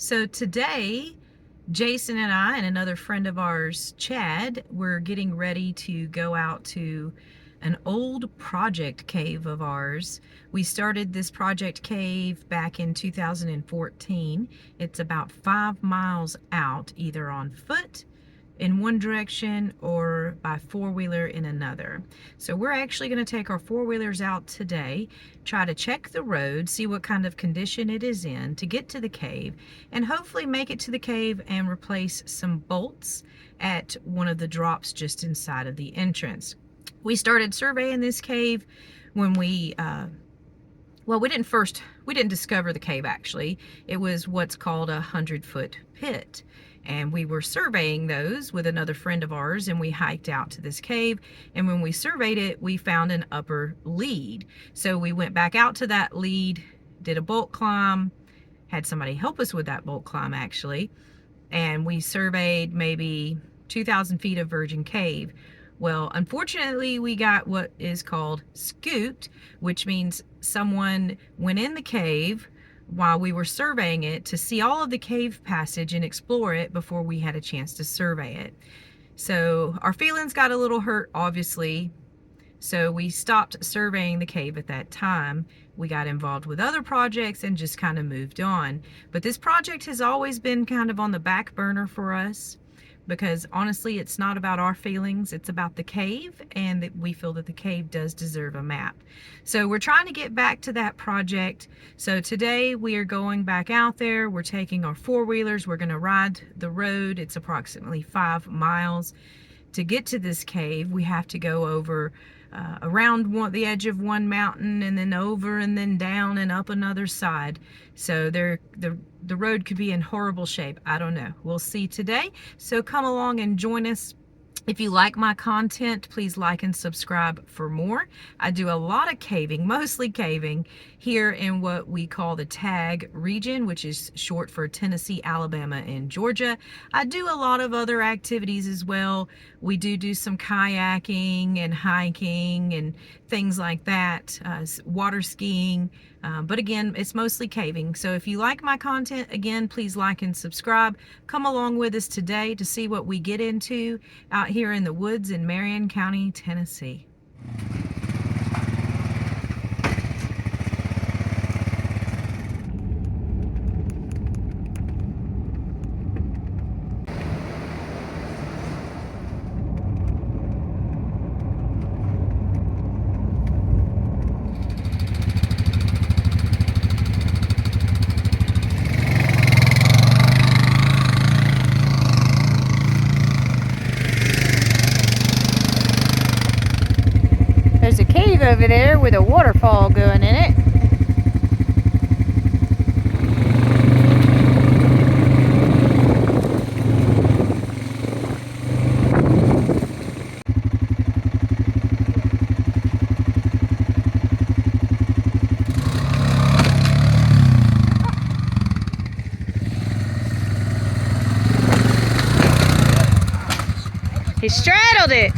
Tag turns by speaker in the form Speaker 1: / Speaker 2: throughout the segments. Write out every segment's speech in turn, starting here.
Speaker 1: So today, Jason and I and another friend of ours, Chad, we're getting ready to go out to an old project cave of ours. We started this project cave back in 2014. It's about 5 miles out, either on foot in one direction or by four-wheeler in another. So we're actually going to take our four-wheelers out today, try to check the road, see what kind of condition it is in to get to the cave, and hopefully make it to the cave and replace some bolts at one of the drops just inside of the entrance. We started surveying this cave when we we didn't discover the cave actually. It was what's called a 100-foot pit. And we were surveying those with another friend of ours, and we hiked out to this cave. And when we surveyed it, we found an upper lead. So we went back out to that lead, did a bolt climb, had somebody help us with that bolt climb actually. And we surveyed maybe 2,000 feet of virgin cave. Well, unfortunately, we got what is called scooped, which means someone went in the cave while we were surveying it to see all of the cave passage and explore it before we had a chance to survey it. So our feelings got a little hurt, obviously. So we stopped surveying the cave at that time. We got involved with other projects and just kind of moved on. But this project has always been kind of on the back burner for us, because honestly, it's not about our feelings, it's about the cave, and that we feel that the cave does deserve a map. So we're trying to get back to that project. So today we are going back out there. We're taking our four-wheelers. We're going to ride the road. It's approximately 5 miles. To get to this cave, we have to go over around the edge of one mountain, and then over and then down and up another side. So the road could be in horrible shape. I don't know. We'll see today. So come along and join us. If you like my content, please like and subscribe for more. I do a lot of caving, mostly caving, here in what we call the t.a.g region, which is short for Tennessee, Alabama, and Georgia. I do a lot of other activities as well. We do some kayaking and hiking and things like that, water skiing. But again, it's mostly caving. So if you like my content, again, please like and subscribe. Come along with us today to see what we get into out here in the woods in Marion County, Tennessee. There's a cave over there with a waterfall going in it. He straddled it.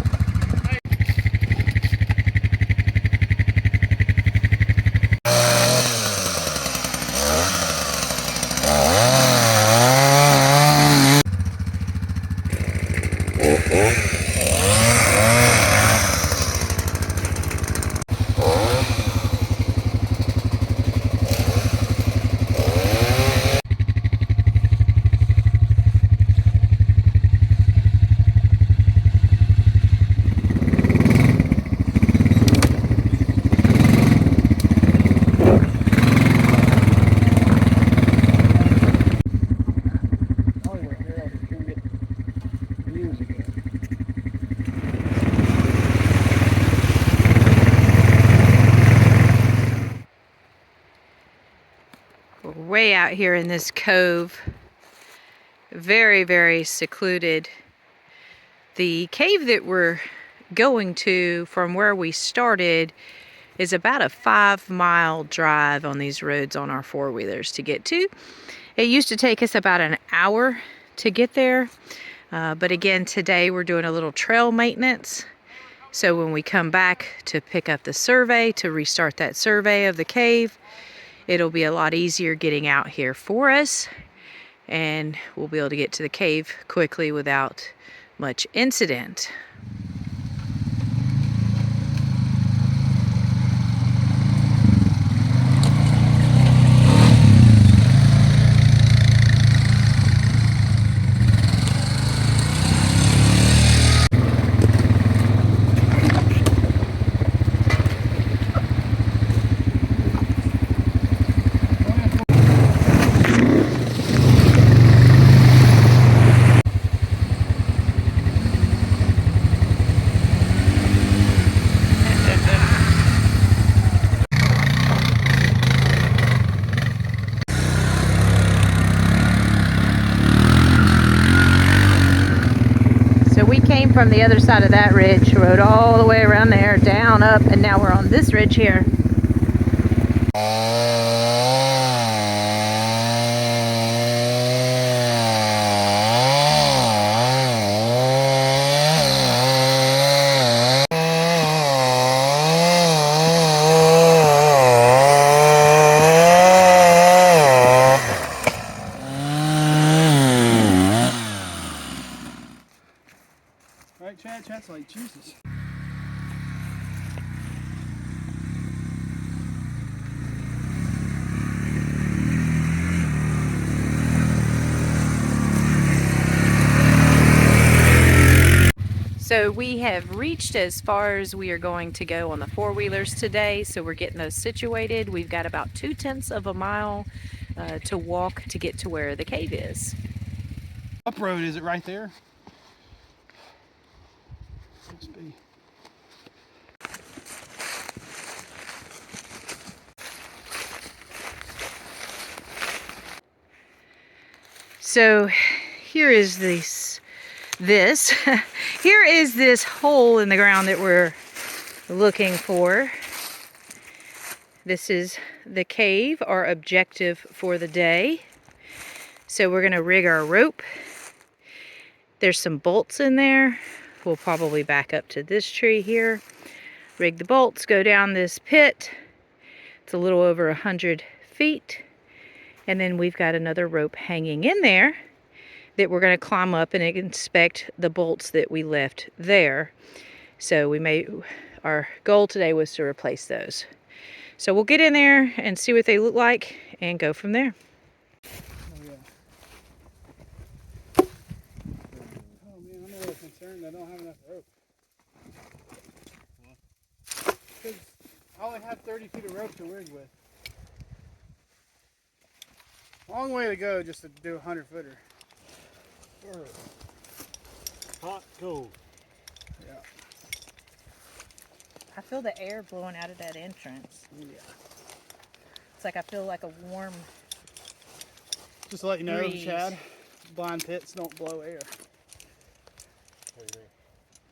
Speaker 1: We're way out here in this cove, very, very secluded. The cave that we're going to from where we started is about a 5-mile drive on these roads on our four-wheelers to get to. It used to take us about an hour to get there, but again, today we're doing a little trail maintenance. So when we come back to pick up the survey, to restart that survey of the cave, it'll be a lot easier getting out here for us. and we'll be able to get to the cave quickly without much incident. So we came from the other side of that ridge, rode all the way around there, down, up, and now we're on this ridge here.
Speaker 2: Right, Chad? Chad's like, Jesus.
Speaker 1: So we have reached as far as we are going to go on the four-wheelers today, so we're getting those situated. We've got about 2/10 of a mile to walk to get to where the cave is.
Speaker 2: Up road, is it right there? Must be.
Speaker 1: So here is this here is this hole in the ground that we're looking for. This is the cave, our objective for the day. So we're gonna rig our rope. There's some bolts in there. We'll probably back up to this tree here, rig the bolts, go down this pit. It's a little over 100 feet. And then we've got another rope hanging in there that we're going to climb up and inspect the bolts that we left there. So our goal today was to replace those. So we'll get in there and see what they look like and go from there.
Speaker 2: Oh, yeah. Oh, man, I'm a little concerned I don't have enough rope. Because I only have 30 feet of rope to rig with. Long way to go just to do a 100-footer.
Speaker 3: Hot, cold.
Speaker 2: Yeah.
Speaker 1: I feel the air blowing out of that entrance.
Speaker 2: Yeah.
Speaker 1: It's like I feel like a warm
Speaker 2: Just to let you know,
Speaker 1: breeze.
Speaker 2: Chad, blind pits don't blow air.
Speaker 3: What do you mean?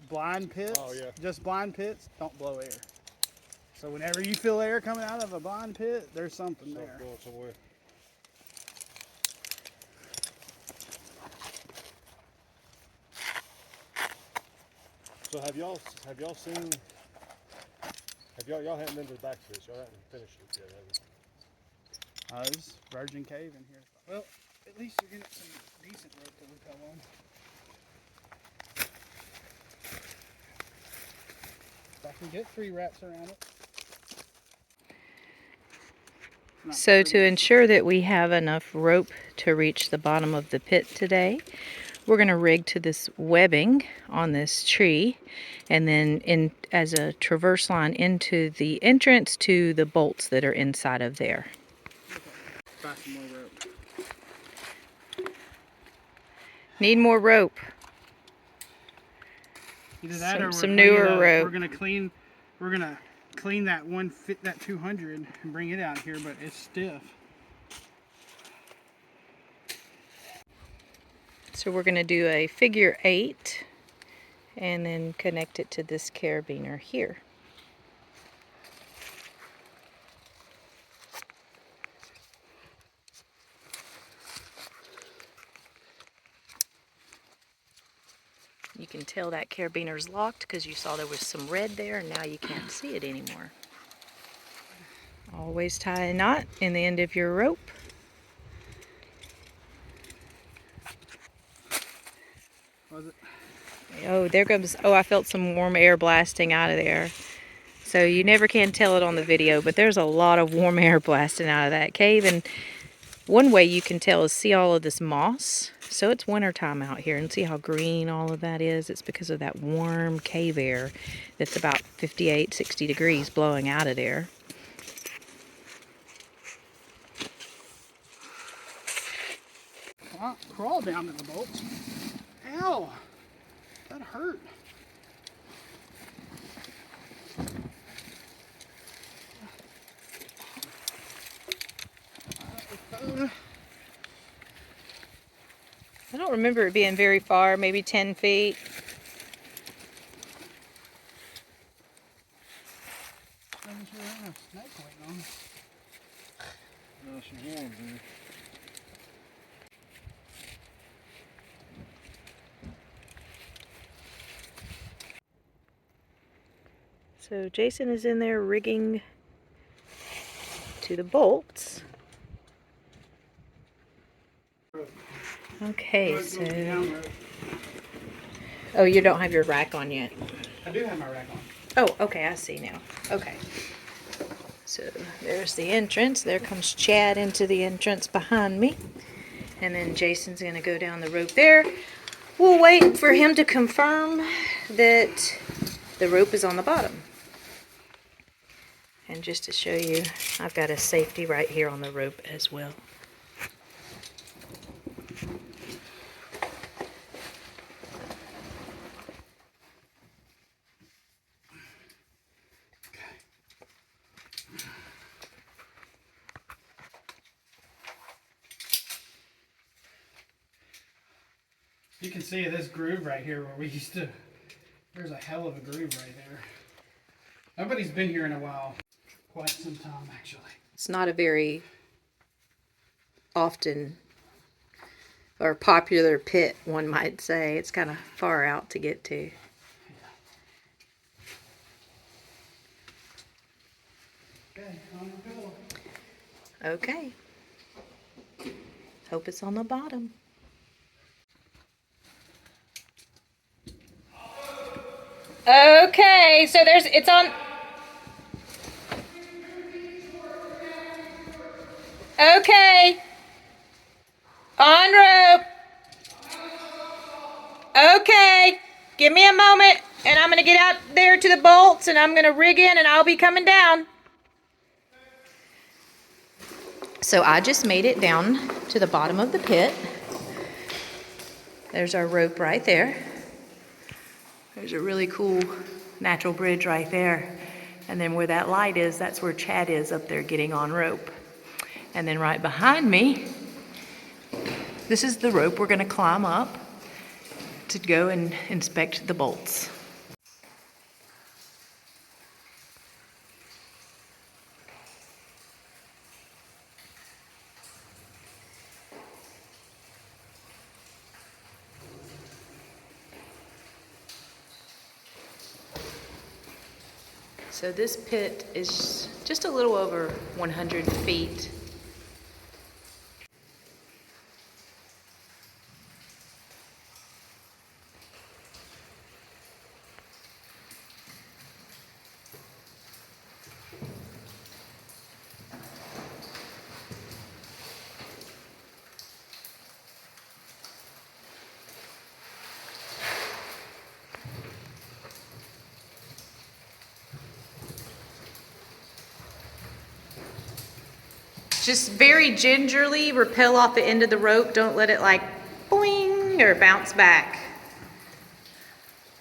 Speaker 2: Blind pits,
Speaker 3: Oh, yeah.
Speaker 2: just blind pits, don't blow air. So whenever you feel air coming out of a blind pit, there's something there.
Speaker 3: Going somewhere. So have y'all seen? Y'all haven't been to the back to this? Y'all haven't finished it yet, have you?
Speaker 2: There's Virgin Cave in here. Well, at least you're getting some decent rope to repel on. If I can get 3 wraps around it.
Speaker 1: So to ensure that we have enough rope to reach the bottom of the pit today, we're going to rig to this webbing on this tree and then in as a traverse line into the entrance to the bolts that are inside of there.
Speaker 2: Buy some more rope.
Speaker 1: Need more rope.
Speaker 2: Either that or
Speaker 1: Some newer rope.
Speaker 2: We're gonna clean that that 200 and bring it out here, but it's stiff.
Speaker 1: So we're going to do a figure 8 and then connect it to this carabiner here. You can tell that carabiner's locked because you saw there was some red there and now you can't see it anymore. Always tie a knot in the end of your rope.
Speaker 2: Was it?
Speaker 1: Oh, there comes, oh, I felt some warm air blasting out of there. So you never can tell it on the video, but there's a lot of warm air blasting out of that cave. And one way you can tell is see all of this moss. So it's wintertime out here, and see how green all of that is? It's because of that warm cave air that's about 58, 60 degrees blowing out of there.
Speaker 2: Crawl down to the bolts. Ow! That hurt.
Speaker 1: I don't remember it being very far, maybe 10 feet.
Speaker 2: I'm sure there's a snake waiting on.
Speaker 3: No, she's warm, dude.
Speaker 1: So Jason is in there rigging to the bolts. Okay, so... Oh, you don't have your rack on yet?
Speaker 2: I do have my rack on.
Speaker 1: Oh, okay, I see now. Okay. So there's the entrance. There comes Chad into the entrance behind me. And then Jason's going to go down the rope there. We'll wait for him to confirm that the rope is on the bottom. And just to show you, I've got a safety right here on the rope as well.
Speaker 2: You can see this groove right here where we used to, there's a hell of a groove right there. Nobody's been here in a while. Quite some time, actually.
Speaker 1: It's not a very often or popular pit, one might say. It's kind of far out to get to.
Speaker 2: Okay, on we go.
Speaker 1: Okay. Hope it's on the bottom. Okay, so it's on. Okay. On rope. Okay. Give me a moment, and I'm going to get out there to the bolts, and I'm going to rig in, and I'll be coming down. So I just made it down to the bottom of the pit. There's our rope right there. There's a really cool natural bridge right there. And then where that light is, that's where Chad is up there getting on rope. And then right behind me, this is the rope we're going to climb up to go and inspect the bolts. So this pit is just a little over 100 feet. Just very gingerly rappel off the end of the rope. Don't let it like boing or bounce back.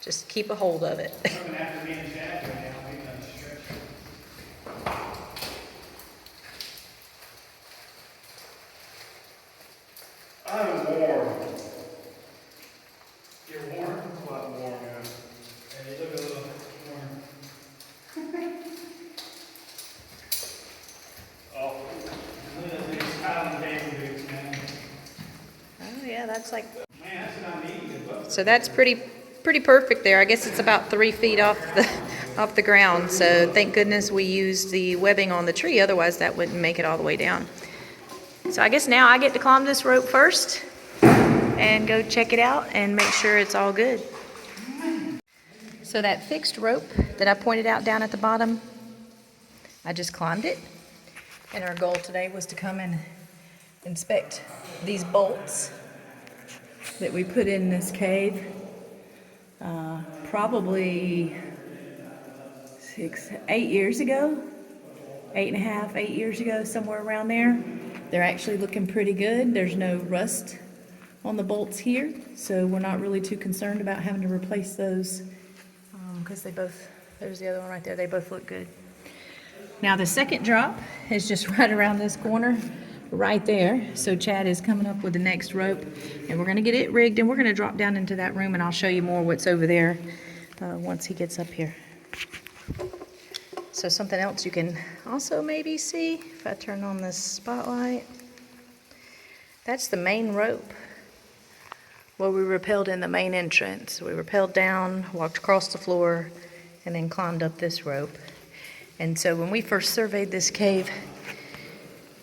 Speaker 1: Just keep a hold of it.
Speaker 3: I'm warm.
Speaker 2: You're warm?
Speaker 3: Quite warm, yeah.
Speaker 2: Hey, you look a little warm.
Speaker 3: Oh,
Speaker 2: Look at these Highland baby boots, man.
Speaker 1: Oh yeah, that's like.
Speaker 2: Man, that's what I need.
Speaker 1: So that's pretty perfect there. I guess it's about 3 feet off the ground. So thank goodness we used the webbing on the tree. Otherwise, that wouldn't make it all the way down. So I guess now I get to climb this rope first, and go check it out and make sure it's all good. So that fixed rope that I pointed out down at the bottom, I just climbed it. And our goal today was to come and inspect these bolts that we put in this cave. Probably 8 years ago, 8.5, 8 years ago, somewhere around there. They're actually looking pretty good. There's no rust on the bolts here, so we're not really too concerned about having to replace those because they both, there's the other one right there, they both look good. Now the second drop is just right around this corner, right there. So Chad is coming up with the next rope, and we're gonna get it rigged, and we're gonna drop down into that room, and I'll show you more what's over there once he gets up here. So something else you can also maybe see, if I turn on this spotlight, that's the main rope where we rappelled in the main entrance. We rappelled down, walked across the floor, and then climbed up this rope. And so when we first surveyed this cave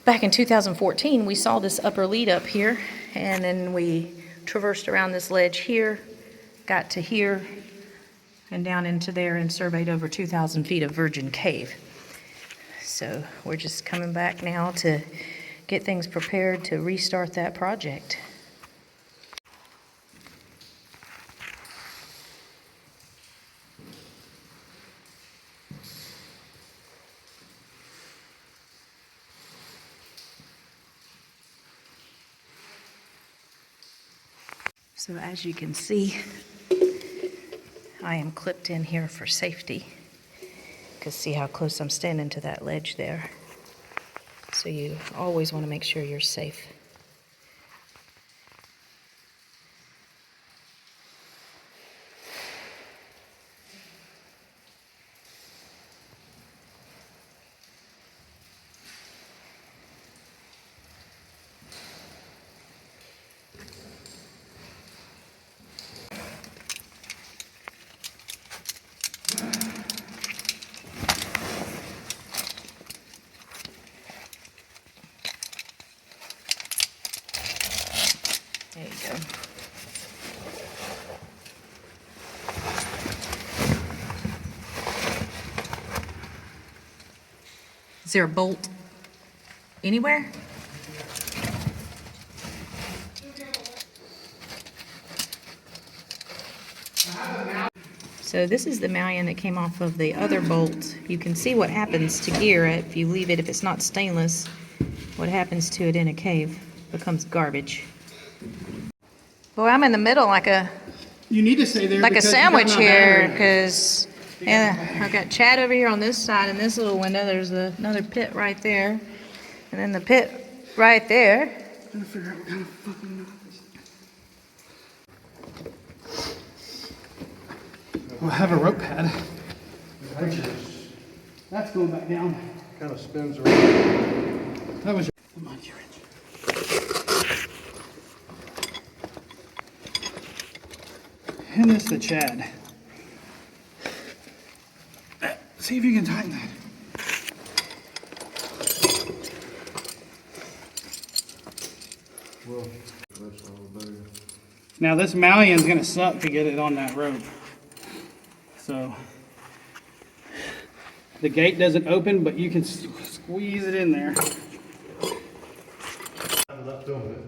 Speaker 1: back in 2014, we saw this upper lead up here, and then we traversed around this ledge here, got to here, and down into there, and surveyed over 2,000 feet of virgin cave. So we're just coming back now to get things prepared to restart that project. So as you can see, I am clipped in here for safety, because see how close I'm standing to that ledge there. So you always want to make sure you're safe. There you go. Is there a bolt anywhere? So this is the malleon that came off of the other bolt. You can see what happens to gear if you leave it, if it's not stainless, what happens to it in a cave. It becomes garbage. Boy, I'm in the middle like a
Speaker 2: You need to stay there
Speaker 1: like a
Speaker 2: because you got
Speaker 1: sandwich
Speaker 2: no
Speaker 1: here,
Speaker 2: battery.
Speaker 1: because yeah, I've got Chad over here on this side, and this little window, there's another pit right there, and then the pit right there.
Speaker 2: I'm trying to figure out what kind of fucking knot this is. We'll have a rope pad. That's going back down.
Speaker 3: Kind of spins around.
Speaker 2: That was your monkey wrench. Hand this to Chad. See if you can tighten that.
Speaker 3: Well, that's all better.
Speaker 2: Now this mallion's gonna suck to get it on that rope. So the gate doesn't open, but you can squeeze it in there.
Speaker 3: I'm not doing it.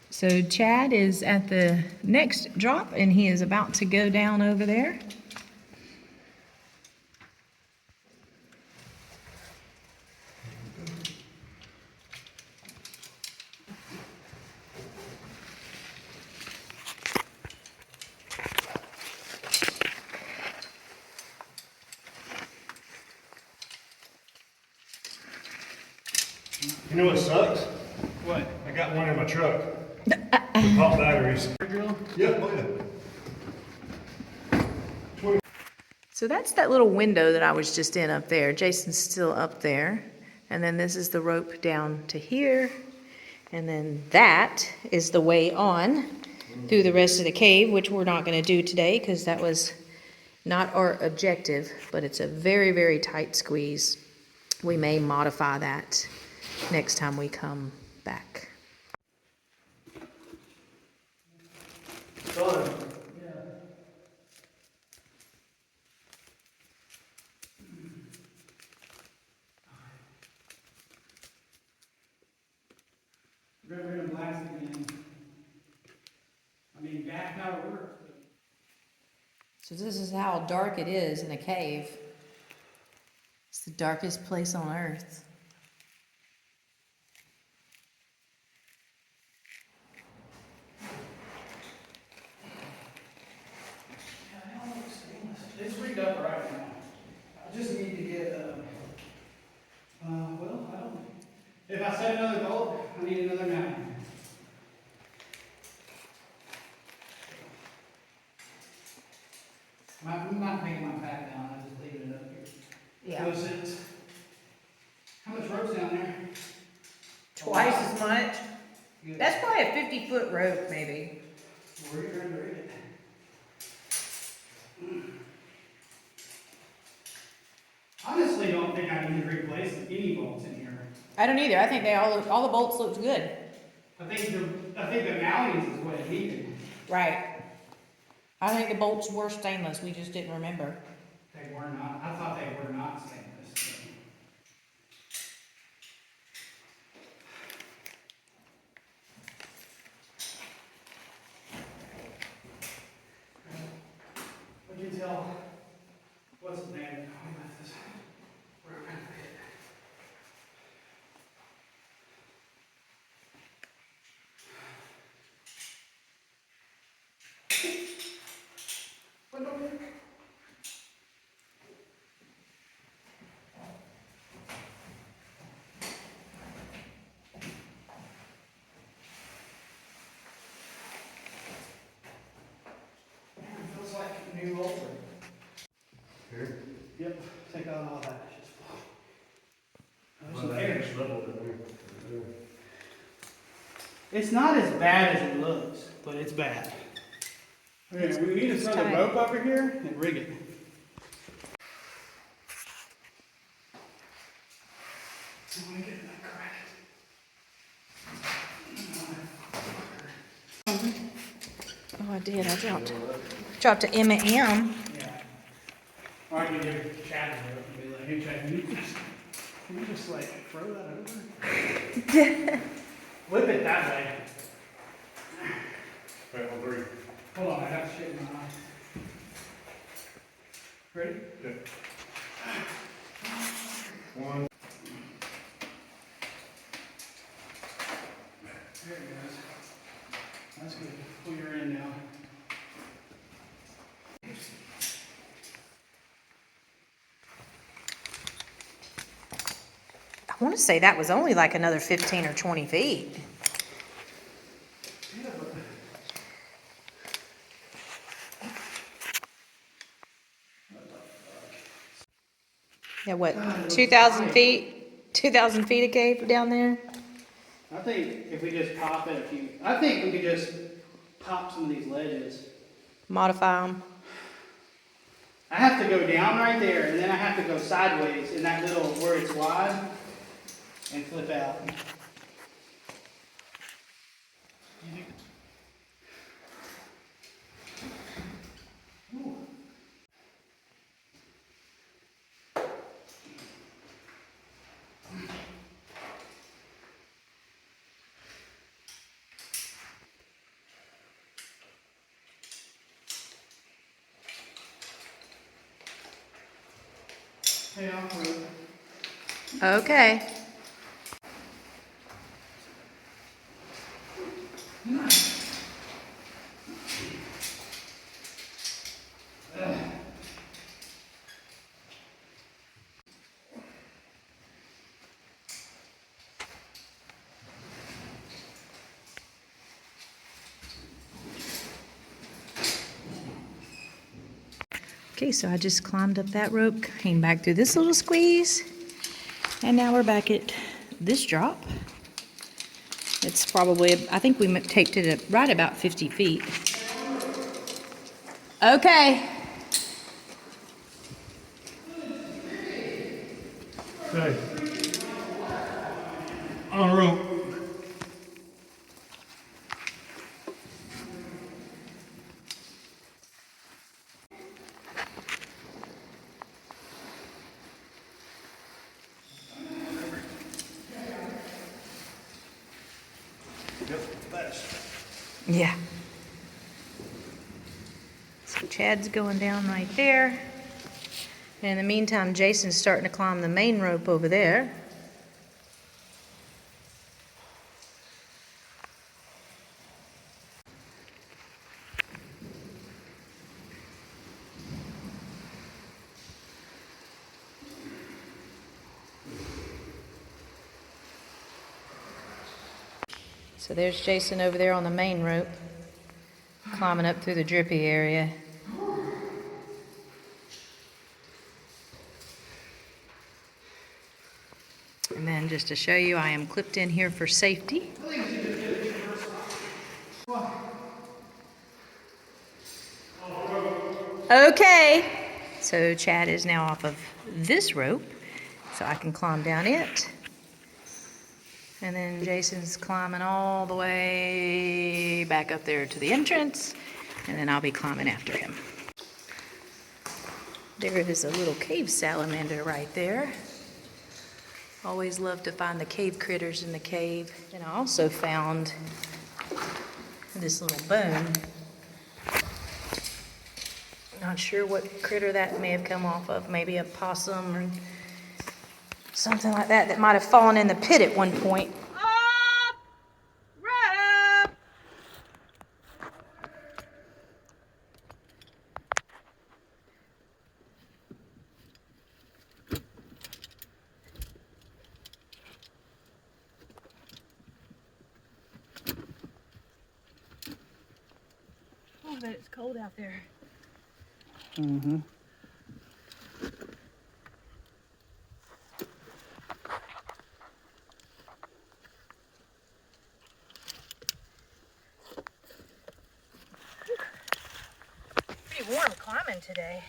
Speaker 1: So Chad is at the next drop, and he is about to go down over there.
Speaker 3: You know what sucks?
Speaker 2: What?
Speaker 3: I got one in my truck. The pop batteries. Yeah, oh yeah.
Speaker 1: So that's that little window that I was just in up there. Jason's still up there. And then this is the rope down to here. And then that is the way on through the rest of the cave, which we're not going to do today because that was not our objective. But it's a very, very tight squeeze. We may modify that next time we come back.
Speaker 2: We're gonna blast again. I mean, gas power works.
Speaker 1: So this is how dark it is in a cave. It's the darkest place on earth.
Speaker 2: It's rigged up right now. I just need to get, well, I don't. If I set another bolt, I need another mounting. I'm not taking my pack down, I'm just leaving it up here.
Speaker 1: Yeah.
Speaker 2: So it's, how much rope's down there?
Speaker 1: Twice as much.
Speaker 2: Good.
Speaker 1: That's probably a 50-foot rope, maybe.
Speaker 2: Where are you trying to rig it? Honestly, don't think I need to replace any bolts in here.
Speaker 1: I don't either. I think all the bolts looked good.
Speaker 2: I think the mountings is what it needed.
Speaker 1: Right. I think the bolts were stainless. We just didn't remember.
Speaker 2: They were not, I thought they were not stainless. So. We can tell what's the name of this rope and pit. What don't you? Man, it feels like a new old.
Speaker 3: Here?
Speaker 2: Yep, take out all that. It's just
Speaker 3: Well,
Speaker 2: some
Speaker 3: that
Speaker 2: air.
Speaker 3: next level down there.
Speaker 2: It's not as bad as it looks, but it's bad. Okay, we need to throw the
Speaker 1: tight.
Speaker 2: rope over here and rig it. I want to get that cracked.
Speaker 1: Oh, I did. I dropped an M&M.
Speaker 2: Yeah. Or I can give Chad a rope and be like, hey Chad, can you just like throw that over? Flip it that way.
Speaker 3: Right, on three.
Speaker 2: Hold on, I got shit in my eye. Ready?
Speaker 3: Yeah. One.
Speaker 2: There it goes. That's good. Pull your end now.
Speaker 1: I want to say that was only like another 15 or 20 feet.
Speaker 2: Yeah, but
Speaker 1: Yeah, what,
Speaker 2: God, it looks
Speaker 1: 2,000
Speaker 2: tight.
Speaker 1: feet? 2,000 feet of cave down there?
Speaker 2: I think if we just pop it a few, I think we could just pop some of these ledges.
Speaker 1: Modify them.
Speaker 2: I have to go down right there, and then I have to go sideways in that little where it's wide, and flip out. Ooh. Hey, I'll prove.
Speaker 1: Okay. Okay, so I just climbed up that rope, came back through this little squeeze, and now we're back at this drop. It's probably, I think we taped it at right about 50 feet. Okay.
Speaker 3: Okay. On a rope. Yep, fast.
Speaker 1: Yeah. So Chad's going down right there. And in the meantime, Jason's starting to climb the main rope over there. So there's Jason over there on the main rope, climbing up through the drippy area. And then just to show you, I am clipped in here for safety. Okay. So Chad is now off of this rope, so I can climb down it. And then Jason's climbing all the way back up there to the entrance, and then I'll be climbing after him. There is a little cave salamander right there. Always love to find the cave critters in the cave. And I also found this little bone. Not sure what critter that may have come off of. Maybe a possum or something like that that might have fallen in the pit at one point. Oh, but it's cold out there.
Speaker 2: Mm-hmm.
Speaker 1: Pretty warm climbing today.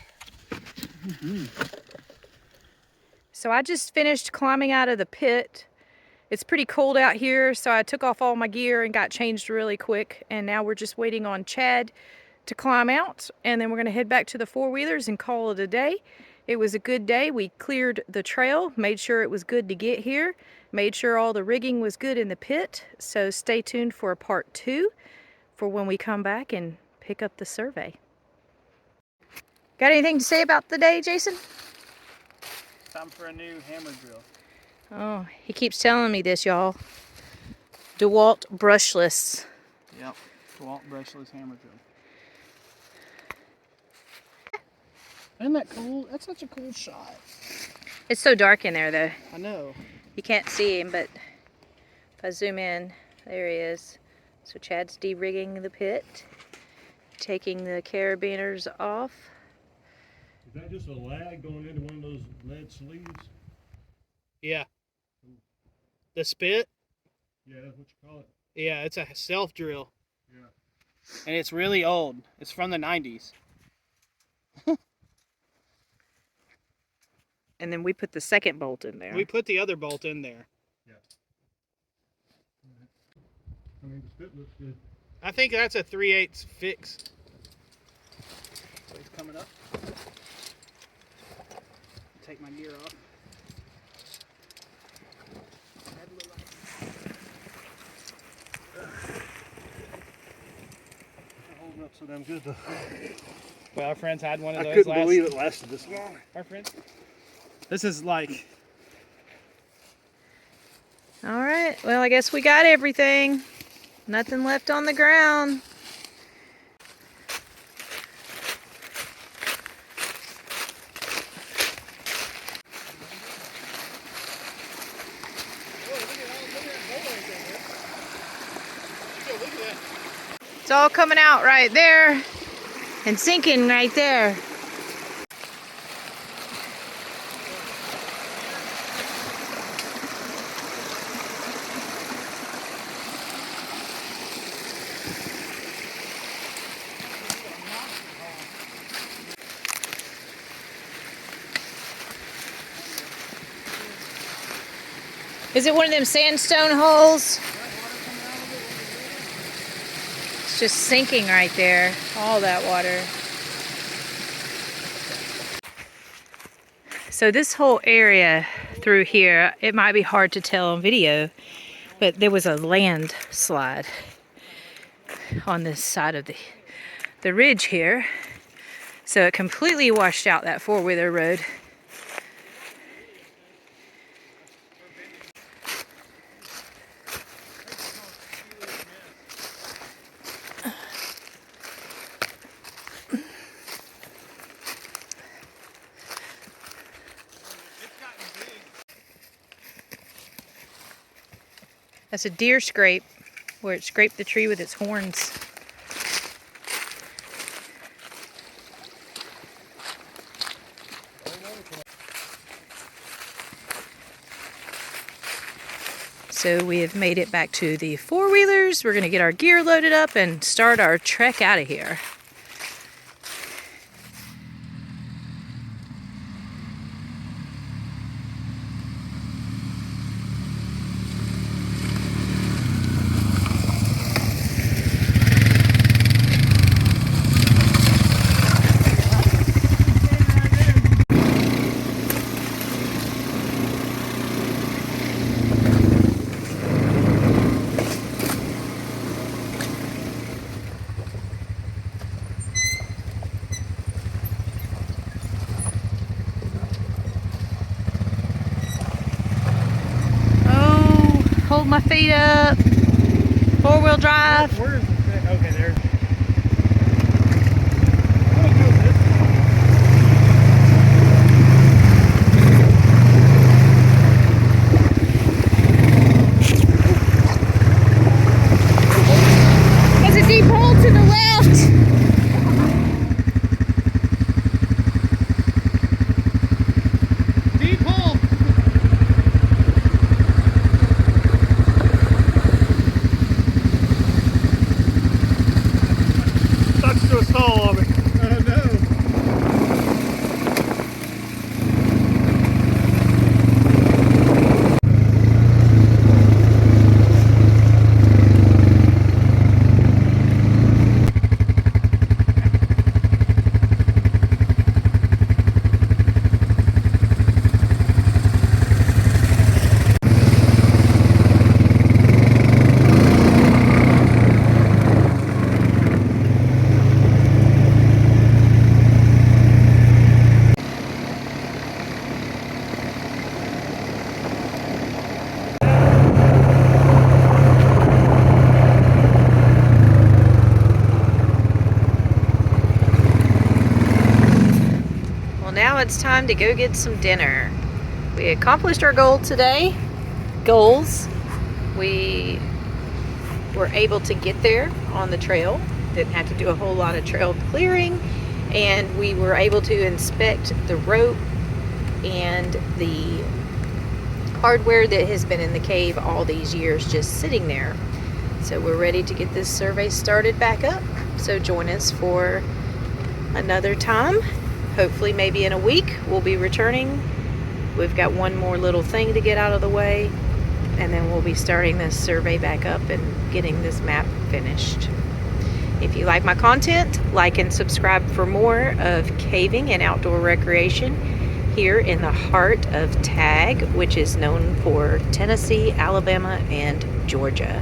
Speaker 1: So I just finished climbing out of the pit. It's pretty cold out here, so I took off all my gear and got changed really quick. And now we're just waiting on Chad to climb out, and then we're gonna head back to the four-wheelers and call it a day. It was a good day. We cleared the trail, made sure it was good to get here, made sure all the rigging was good in the pit. So stay tuned for a part 2 for when we come back and pick up the survey. Got anything to say about the day, Jason?
Speaker 2: Time for a new hammer drill.
Speaker 1: Oh, he keeps telling me this, y'all. DeWalt brushless.
Speaker 2: Yep, DeWalt brushless hammer drill. Isn't that cool? That's such a cool shot.
Speaker 1: It's so dark in there, though.
Speaker 2: I know.
Speaker 1: You can't see him, but if I zoom in, there he is. So Chad's de-rigging the pit, taking the carabiners off.
Speaker 3: Is that just a lag going into one of those lead sleeves?
Speaker 2: Yeah. The spit?
Speaker 3: Yeah, that's what you call it.
Speaker 2: Yeah, it's a self drill.
Speaker 3: Yeah.
Speaker 2: And it's really old. It's from the 90s.
Speaker 1: And then we put the second bolt in there.
Speaker 2: We put the other bolt in there.
Speaker 3: Yeah. I mean, the spit looks good.
Speaker 2: I think that's a 3/8 fix. So he's coming up. Take my gear off.
Speaker 3: Holding up so damn good though.
Speaker 2: Well, our friends had one of those.
Speaker 3: I couldn't believe it lasted this long.
Speaker 2: Our friends. This is like.
Speaker 1: All right, well, I guess we got everything. Nothing left on the ground. It's all coming out right there and sinking right there. Is it one of them sandstone holes? It's just sinking right there, all that water. So this whole area through here, it might be hard to tell on video, But there was a landslide on this side of the ridge here. So it completely washed out that four-wheeler road. That's a deer scrape, where it scraped the tree with its horns. So we have made it back to the four-wheelers. We're gonna get our gear loaded up and start our trek out of here. Hold my feet up. Four-wheel drive.
Speaker 2: Where is the okay, there. I'm gonna go this way.
Speaker 1: There's a deep hole to the left.
Speaker 2: Deep hole.
Speaker 3: Touched to a stall on me.
Speaker 2: Oh no.
Speaker 1: Well, now it's time to go get some dinner. We accomplished our goal today. Goals. We were able to get there on the trail. Didn't have to do a whole lot of trail clearing. And we were able to inspect the rope and the hardware that has been in the cave all these years just sitting there. So we're ready to get this survey started back up. So join us for another time. Hopefully maybe in a week we'll be returning. We've got one more little thing to get out of the way, and then we'll be starting this survey back up and getting this map finished. If you like my content, like and subscribe for more of caving and outdoor recreation here in the heart of t.a.g, which is known for Tennessee, Alabama, and Georgia.